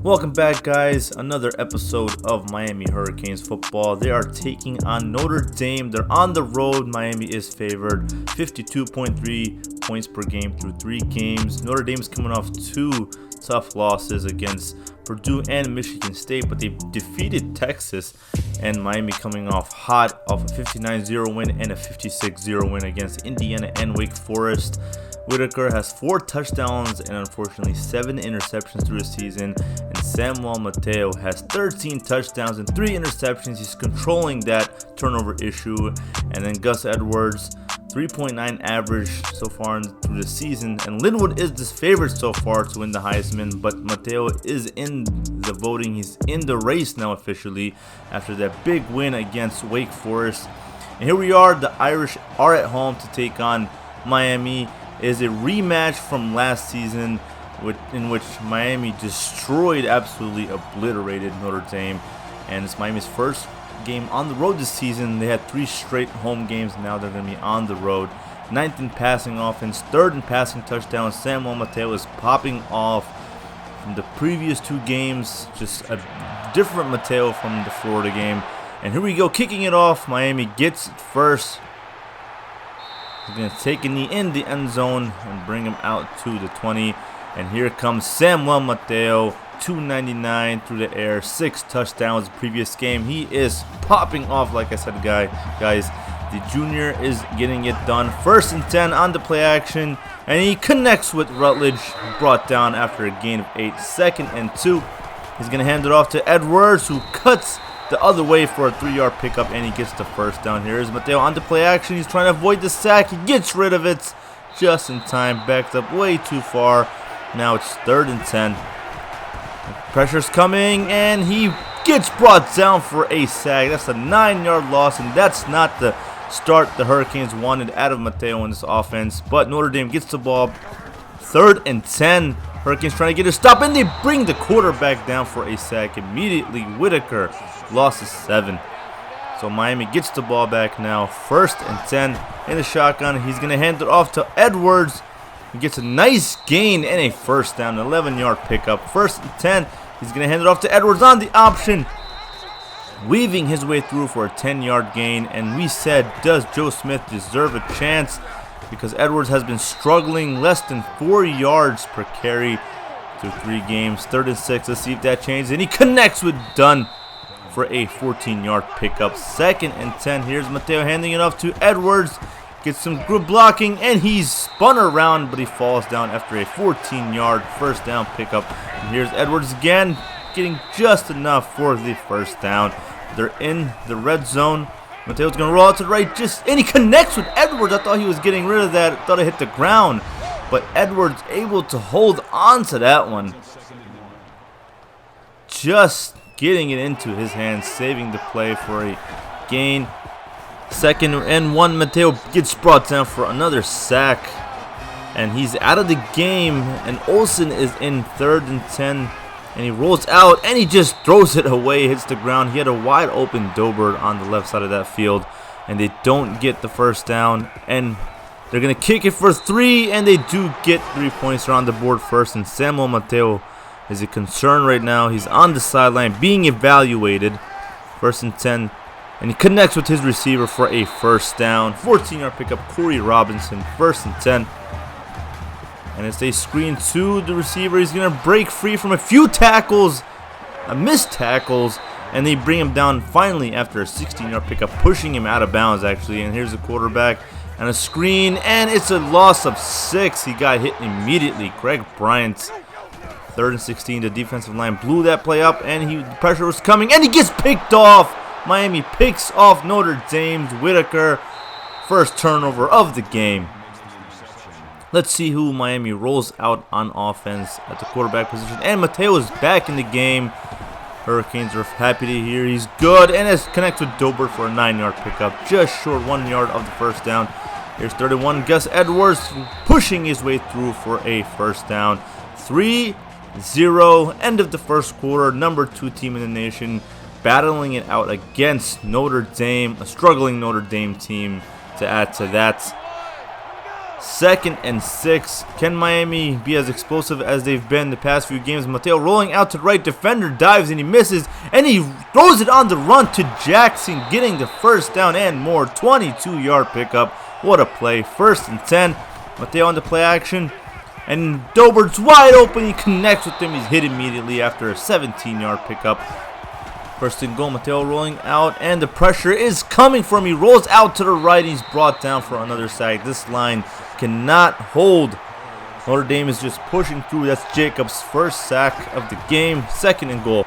Welcome back, guys. Another episode of Miami Hurricanes football. They are taking on Notre Dame. They're on the road. Miami is favored 52.3 points per game through 3 games. Notre Dame's coming off 2 tough losses against Purdue and Michigan State, but they defeated Texas, and Miami coming off hot off a 59-0 win and a 56-0 win against Indiana and Wake Forest. Whitaker has 4 touchdowns and unfortunately 7 interceptions through the season, and Samuel Mateo has 13 touchdowns and 3 interceptions. He's controlling that turnover issue. And then Gus Edwards, 3.9 average so far through the season, and Linwood is the favorite so far to win the Heisman, but Mateo is in the voting. He's in the race now officially after that big win against Wake Forest. And here we are, the Irish are at home to take on Miami. Is a rematch from last season in which Miami destroyed, absolutely obliterated Notre Dame, and it's Miami's first game on the road this season. They had 3 straight home games. Now they're going to be on the road. 9th in passing offense, 3rd in passing touchdowns. Samuel Mateo is popping off from the previous 2 games, just a different Mateo from the Florida game. And here we go, kicking it off. Miami gets it first. He's going to take a knee in the end zone and bring him out to the 20. And here comes Samuel Mateo, 299 through the air, 6 touchdowns the previous game. He is popping off, like I said, guys. The junior is getting it done. 1st and 10 on the play action, and he connects with Rutledge, brought down after a gain of 8. 2nd and 2. He's going to hand it off to Edwards, who cuts the other way for a 3-yard pickup, and he gets the first down. Here is Mateo on the play action. He's trying to avoid the sack. He gets rid of it just in time. Backed up way too far. Now it's 3rd and 10. Pressure's coming, and he gets brought down for a sack. That's a 9-yard loss, and that's not the start the Hurricanes wanted out of Mateo in this offense. But Notre Dame gets the ball. 3rd and 10. Hurricanes trying to get a stop, and they bring the quarterback down for a sack immediately. Whitaker losses 7. So Miami gets the ball back now. 1st and 10 in the shotgun. He's going to hand it off to Edwards. He gets a nice gain and a first down, an 11-yard pickup. 1st and 10. He's going to hand it off to Edwards on the option, weaving his way through for a 10-yard gain. And we said, does Joe Smith deserve a chance? Because Edwards has been struggling, less than 4 yards per carry through 3 games. 3rd and 6. Let's see if that changes. And he connects with Dunn for a 14-yard pickup. 2nd and 10. Here's Mateo handing it off to Edwards. Gets some good blocking, and he's spun around, but he falls down after a 14-yard first down pickup. And here's Edwards again, getting just enough for the first down. They're in the red zone. Mateo's going to roll out to the right, and he connects with Edwards. I thought he was getting rid of that. I thought it hit the ground, but Edwards able to hold on to that one. Just getting it into his hands, saving the play for a gain. 2nd and 1. Mateo gets brought down for another sack, and he's out of the game. And Olsen is in 3rd and 10, and he rolls out, and he just throws it away, hits the ground. He had a wide open Dobert on the left side of that field, and they don't get the first down. And they're going to kick it for 3, and they do get 3 points. They're on the board first, and Samuel Mateo is a concern right now. He's on the sideline being evaluated. 1st and 10. And he connects with his receiver for a first down. 14-yard pickup, Corey Robinson, 1st and 10. And as they screen to the receiver, he's going to break free from a few tackles, missed tackles, and they bring him down finally after a 16-yard pickup, pushing him out of bounds, actually. And here's the quarterback and a screen, and it's a loss of 6. He got hit immediately. Greg Bryant, 3rd and 16. The defensive line blew that play up, and the pressure was coming, and he gets picked off. Miami picks off Notre Dame's Whitaker. First turnover of the game. Let's see who Miami rolls out on offense at the quarterback position. And Mateo is back in the game. Hurricanes are happy to hear he's good. And it connects with Dobert for a 9-yard pickup. Just short 1 yard of the first down. Here's 31. Gus Edwards pushing his way through for a first down. 3-0. End of the first quarter. Number 2 team in the nation, battling it out against Notre Dame, a struggling Notre Dame team to add to that. 2nd and 6. Can Miami be as explosive as they've been the past few games? Mateo rolling out to the right. Defender dives and he misses. And he throws it on the run to Jackson, getting the first down and more. 22-yard pickup. What a play. 1st and 10. Mateo on the play action. And Dobert's wide open. He connects with him. He's hit immediately after a 17-yard pickup. 1st and goal. Mateo rolling out, and the pressure is coming for him. He rolls out to the right. He's brought down for another sack. This line cannot hold. Notre Dame is just pushing through. That's Jacobs' first sack of the game. 2nd and goal.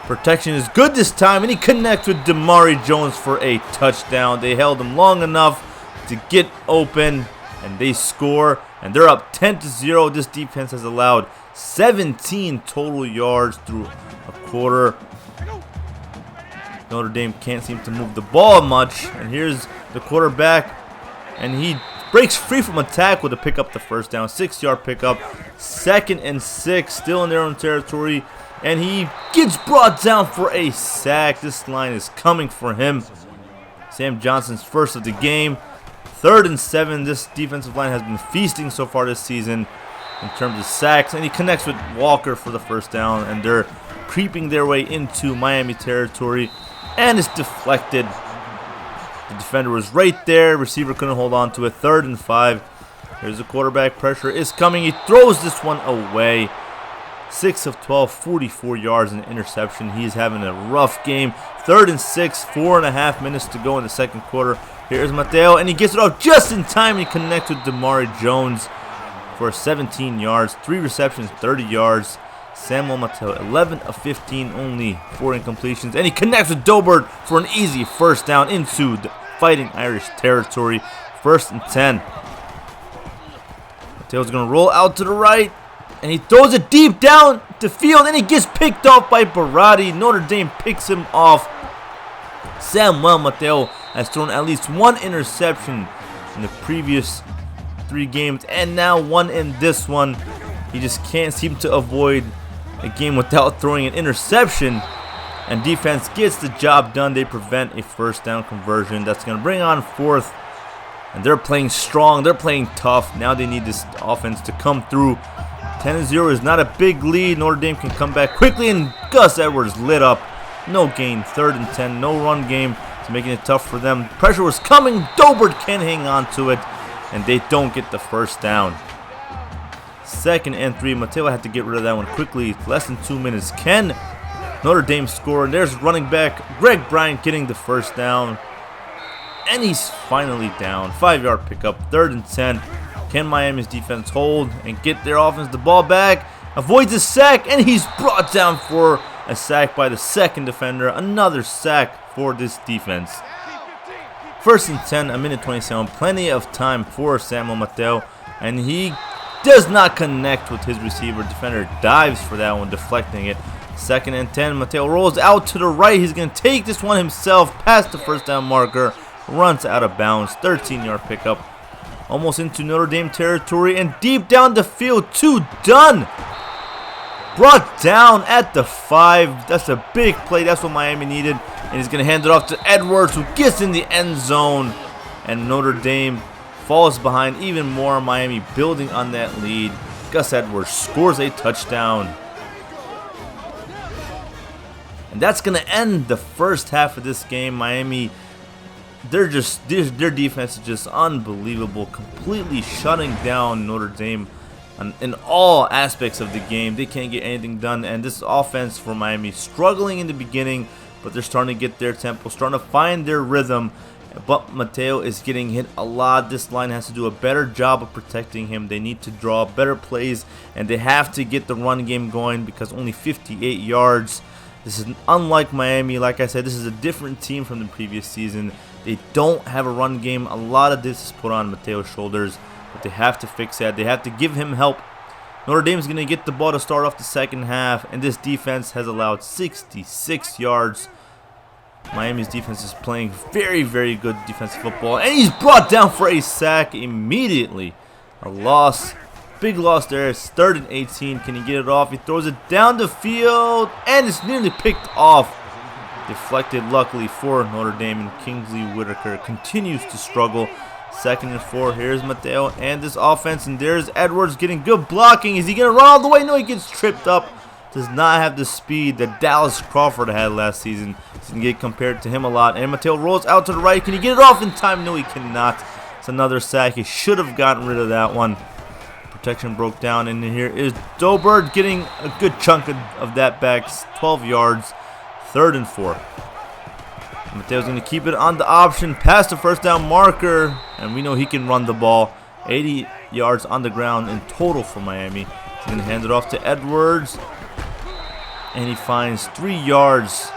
Protection is good this time, and he connects with Damari Jones for a touchdown. They held him long enough to get open, and they score. And they're up 10-0. This defense has allowed 17 total yards through a quarter. Notre Dame can't seem to move the ball much. And here's the quarterback. And he breaks free from attack with a pick up the first down. 6-yard pickup. 2nd and 6. Still in their own territory. And he gets brought down for a sack. This line is coming for him. Sam Johnson's first of the game. 3rd and 7. This defensive line has been feasting so far this season in terms of sacks. And he connects with Walker for the first down. And they're creeping their way into Miami territory. And it's deflected. The defender was right there. Receiver couldn't hold on to it. 3rd and 5. Here's the quarterback. Pressure is coming. He throws this one away. 6 of 12, 44 yards and an interception. He's having a rough game. 3rd and 6, 4.5 minutes to go in the second quarter. Here's Mateo, and he gets it off just in time. He connects with Damari Jones for 17 yards. 3 receptions, 30 yards. Samuel Mateo, 11 of 15, only 4 incompletions. And he connects with Dobert for an easy first down into the Fighting Irish territory. 1st and 10. Mateo's going to roll out to the right. And he throws it deep down the field. And he gets picked off by Barati. Notre Dame picks him off. Samuel Mateo has thrown at least 1 interception in the previous 3 games. And now 1 in this one. He just can't seem to avoid a game without throwing an interception, and defense gets the job done. They prevent a first down conversion. That's going to bring on 4th, and they're playing strong. They're playing tough. Now they need this offense to come through. 10-0 is not a big lead. Notre Dame can come back quickly, and Gus Edwards lit up. No gain. 3rd and 10. No run game. It's making it tough for them. Pressure was coming. Dobert can hang on to it, and they don't get the first down. 2nd and 3. Mateo had to get rid of that one quickly. Less than 2 minutes. Can Notre Dame score? And there's running back Greg Bryant getting the first down. And he's finally down. 5-yard pickup. 3rd and 10. Can Miami's defense hold and get their offense the ball back? Avoids a sack, and he's brought down for a sack by the 2nd defender. Another sack for this defense. 1st and 10. 1:27. Plenty of time for Samuel Mateo. And he does not connect with his receiver. Defender dives for that one, deflecting it. 2nd and 10. Mateo rolls out to the right. He's going to take this one himself past the first down marker. Runs out of bounds. 13-yard pickup. Almost into Notre Dame territory and deep down the field. 2 done. Brought down at the 5. That's a big play. That's what Miami needed. And he's going to hand it off to Edwards, who gets in the end zone. And Notre Dame falls behind even more. Miami building on that lead. Gus Edwards scores a touchdown. And that's going to end the first half of this game. Miami, their defense is just unbelievable. Completely shutting down Notre Dame in all aspects of the game. They can't get anything done. And this offense for Miami struggling in the beginning, but they're starting to get their tempo, starting to find their rhythm. But Mateo is getting hit a lot. This line has to do a better job of protecting him. They need to draw better plays, and they have to get the run game going because only 58 yards. This is unlike Miami. Like I said, this is a different team from the previous season. They don't have a run game. A lot of this is put on Mateo's shoulders, but they have to fix that. They have to give him help. Notre Dame is going to get the ball to start off the second half, and this defense has allowed 66 yards. Miami's defense is playing very, very good defensive football. And he's brought down for a sack immediately. A loss. Big loss there. It's 3rd and 18. Can he get it off? He throws it down the field. And it's nearly picked off. Deflected luckily for Notre Dame. And Kingsley Whitaker continues to struggle. 2nd and 4. Here's Mateo and this offense, and there's Edwards getting good blocking. Is he going to run all the way? No, he gets tripped up. Does not have the speed that Dallas Crawford had last season. He's going to get compared to him a lot. And Mateo rolls out to the right. Can he get it off in time? No, he cannot. It's another sack. He should have gotten rid of that one. Protection broke down, and here is Dobert getting a good chunk of that back. 12 yards. 3rd and 4. Mateo's going to keep it on the option, past the first down marker, and we know he can run the ball. 80 yards on the ground in total for Miami. He's going to hand it off to Edwards, and he finds 3 yards.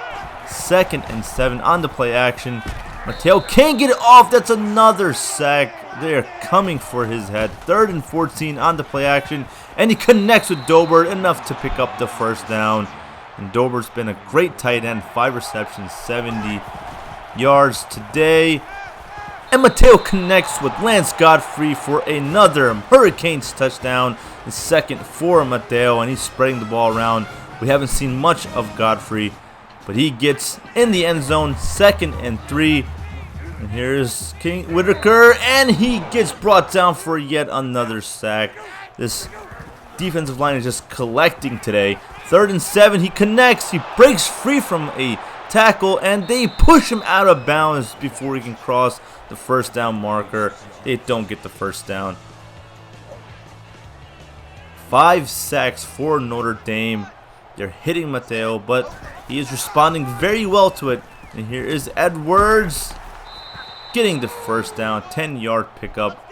2nd and 7 on the play action. Mateo can't get it off. That's another sack. They're coming for his head. 3rd and 14 on the play action, and he connects with Dobert enough to pick up the first down. And Dobert's been a great tight end. 5 receptions, 70 yards today. And Mateo connects with Lance Godfrey for another Hurricanes touchdown. The 2nd for Mateo, and he's spreading the ball around. We haven't seen much of Godfrey, but he gets in the end zone. 2nd and 3. And here's King Whitaker, and he gets brought down for yet another sack. This defensive line is just collecting today. 3rd and 7, he connects, he breaks free from a tackle, and they push him out of bounds before he can cross the first down marker. They don't get the first down. 5 sacks for Notre Dame. They're hitting Mateo, but he is responding very well to it. And here is Edwards getting the first down, 10-yard pickup.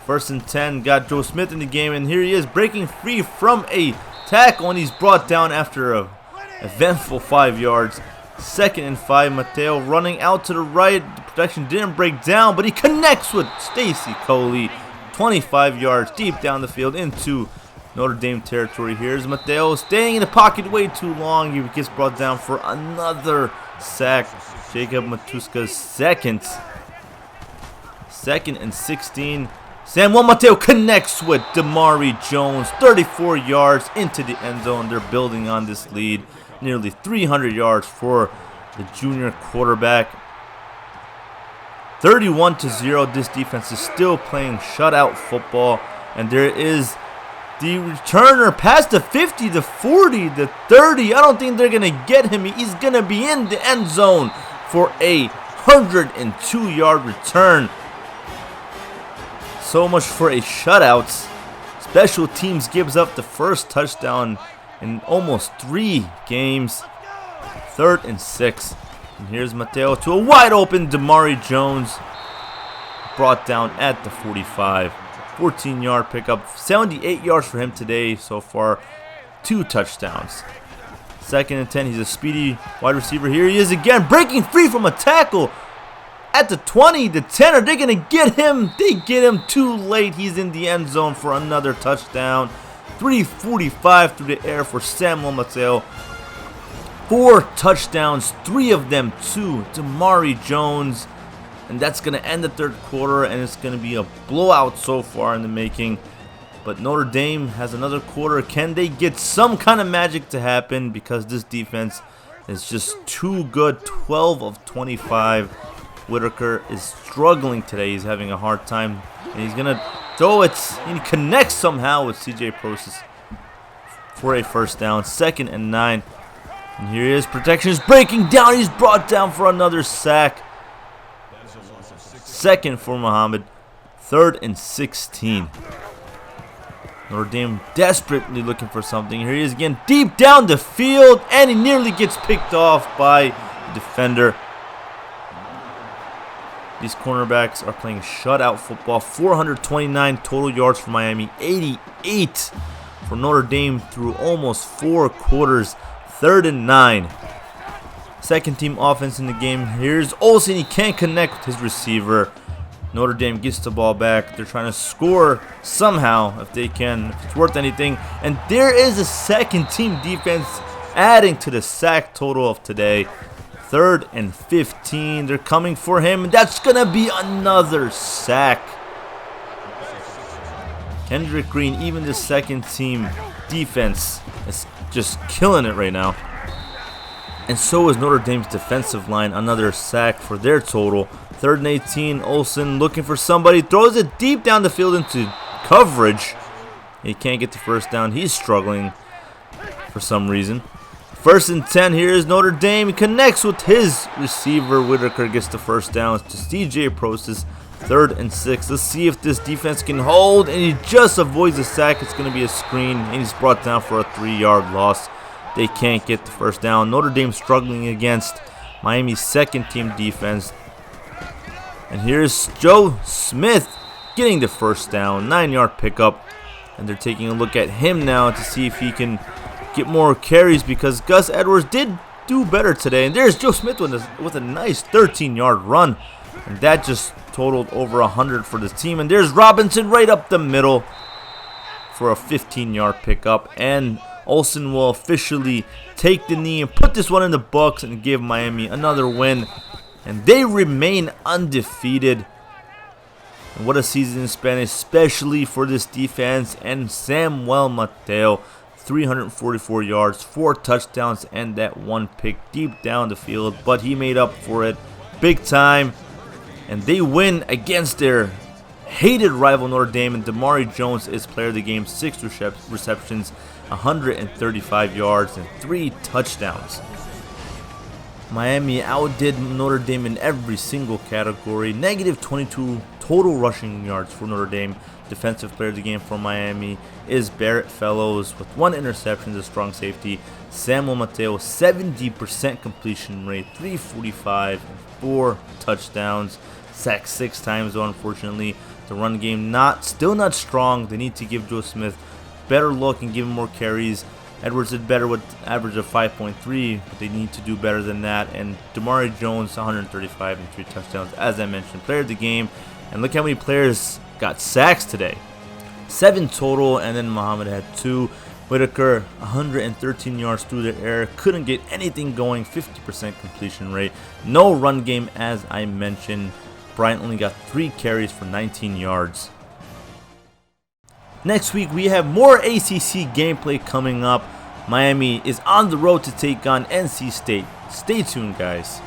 1st and 10, got Joe Smith in the game, and here he is breaking free from a tackle, and he's brought down after a eventful 5 yards. 2nd and 5, Mateo running out to the right. The protection didn't break down, but he connects with Stacy Coley. 25 yards deep down the field into Notre Dame territory. Here's Mateo staying in the pocket way too long. He gets brought down for another sack. Jacob Matuska's 2nd and 16. Samuel Mateo connects with Damari Jones. 34 yards into the end zone. They're building on this lead. Nearly 300 yards for the junior quarterback. 31-0. This defense is still playing shutout football. And there is the returner past the 50, the 40, the 30. I don't think they're going to get him. He's going to be in the end zone for a 102-yard return. So much for a shutout. Special teams gives up the first touchdown in almost 3 games. 3rd and 6. And here's Mateo to a wide open Damari Jones. Brought down at the 45. 14-yard pickup. 78 yards for him today so far. 2 touchdowns. 2nd and 10. He's a speedy wide receiver. Here he is again, breaking free from a tackle. At the 20, the 10, are they going to get him? They get him too late. He's in the end zone for another touchdown. 3:45 through the air for Samuel Mateo. 4 touchdowns, 3 of them to Damari Jones. And that's going to end the 3rd quarter, and it's going to be a blowout so far in the making. But Notre Dame has another quarter. Can they get some kind of magic to happen? Because this defense is just too good. 12 of 25. Whitaker is struggling today. He's having a hard time. And he's going to throw it. And he connects somehow with CJ Prosis for a first down. 2nd and 9. And here he is. Protection is breaking down. He's brought down for another sack. 2nd for Muhammad. 3rd and 16. Notre Dame desperately looking for something. Here he is again, deep down the field, and he nearly gets picked off by the defender. These cornerbacks are playing shutout football. 429 total yards for Miami, 88 for Notre Dame through almost 4 quarters. 3rd and 9. 2nd team offense in the game. Here's Olsen. He can't connect with his receiver. Notre Dame gets the ball back. They're trying to score somehow if they can, if it's worth anything. And there is a 2nd team defense adding to the sack total of today. 3rd and 15. They're coming for him. That's going to be another sack. Kendrick Green, even the 2nd team defense, is just killing it right now. And so is Notre Dame's defensive line. Another sack for their total. 3rd and 18. Olsen looking for somebody. Throws it deep down the field into coverage. He can't get the first down. He's struggling for some reason. 1st and 10. Here is Notre Dame. He connects with his receiver. Whitaker gets the first down to CJ Prostis. 3rd and 6. Let's see if this defense can hold. And he just avoids a sack. It's going to be a screen. And he's brought down for a 3-yard loss. They can't get the first down. Notre Dame struggling against Miami's 2nd team defense. And here's Joe Smith getting the first down. 9-yard pickup. And they're taking a look at him now to see if he can get more carries, because Gus Edwards did do better today. And there's Joe Smith with a nice 13-yard run. And that just totaled over 100 for this team. And there's Robinson right up the middle for a 15-yard pickup. And Olsen will officially take the knee and put this one in the books and give Miami another win. And they remain undefeated. And what a season it's been, especially for this defense. And Samuel Mateo, 344 yards, 4 touchdowns, and that 1 pick deep down the field. But he made up for it big time. And they win against their hated rival Notre Dame. And Damari Jones is player of the game, 6 receptions, 135 yards, and 3 touchdowns. Miami outdid Notre Dame in every single category. Negative 22 total rushing yards for Notre Dame. Defensive player of the game for Miami is Barrett Fellows with 1 interception, a strong safety. Samuel Mateo, 70% completion rate, 345, and 4 touchdowns. Sacked 6 times though, unfortunately. The run game still not strong. They need to give Joe Smith better look and give him more carries. Edwards did better with average of 5.3, but they need to do better than that. And Damari Jones, 135 and 3 touchdowns, as I mentioned, player of the game. And look how many players got sacks today. 7 total, and then Muhammad had 2. Whitaker, 113 yards through the air. Couldn't get anything going, 50% completion rate. No run game, as I mentioned. Bryant only got 3 carries for 19 yards. Next week, we have more ACC gameplay coming up. Miami is on the road to take on NC State. Stay tuned, guys.